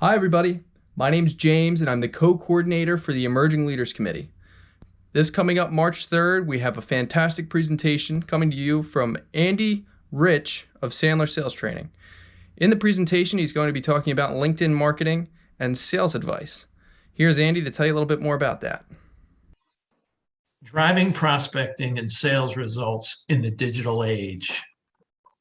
Hi, everybody. My name's James, and I'm the co-coordinator for the Emerging Leaders Committee. This coming up March 3rd, we have a fantastic presentation coming to you from Andy Rich of Sandler Sales Training. In the presentation, he's going to be talking about LinkedIn marketing and sales advice. Here's Andy to tell you a little bit more about that. Driving prospecting and sales results in the digital age.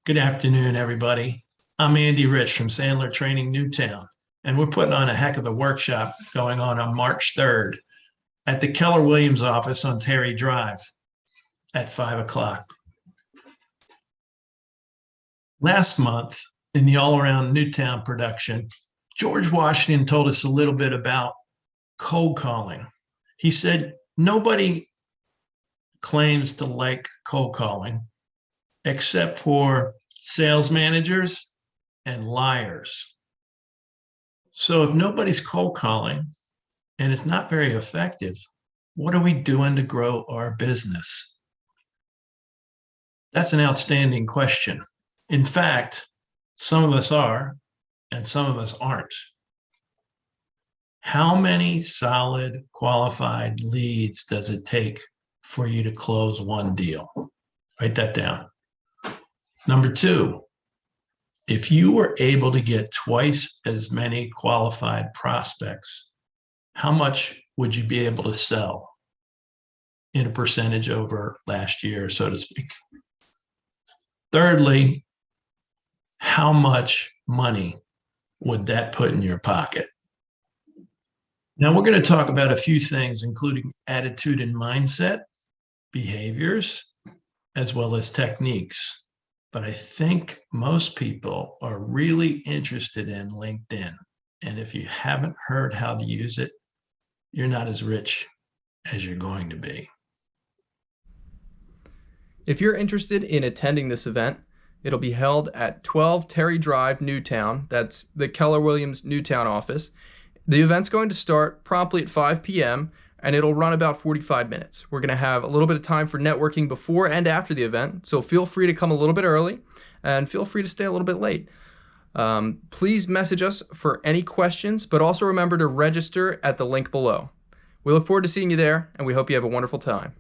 Good afternoon, everybody. I'm Andy Rich from Sandler Training, Newtown, and we're putting on a heck of a workshop going on March 3rd at the Keller Williams office on Terry Drive at 5 o'clock. Last month, in the All Around Newtown production, George Washington told us a little bit about cold calling. He said, nobody claims to like cold calling except for sales managers and liars. So if nobody's cold calling and it's not very effective, what are we doing to grow our business? That's an outstanding question. In fact, some of us are and some of us aren't. How many solid, qualified leads does it take for you to close one deal? Write that down. Number two, if you were able to get twice as many qualified prospects, how much would you be able to sell in a percentage over last year, so to speak? Thirdly, how much money would that put in your pocket? Now, we're going to talk about a few things, including attitude and mindset, behaviors, as well as techniques. But I think most people are really interested in LinkedIn. And if you haven't heard how to use it, you're not as rich as you're going to be. If you're interested in attending this event, it'll be held at 12 Terry Drive, Newtown. That's the Keller Williams Newtown office. The event's going to start promptly at 5 p.m. and it'll run about 45 minutes. We're going to have a little bit of time for networking before and after the event, so feel free to come a little bit early and feel free to stay a little bit late. Please message us for any questions, but also remember to register at the link below. We look forward to seeing you there, and we hope you have a wonderful time.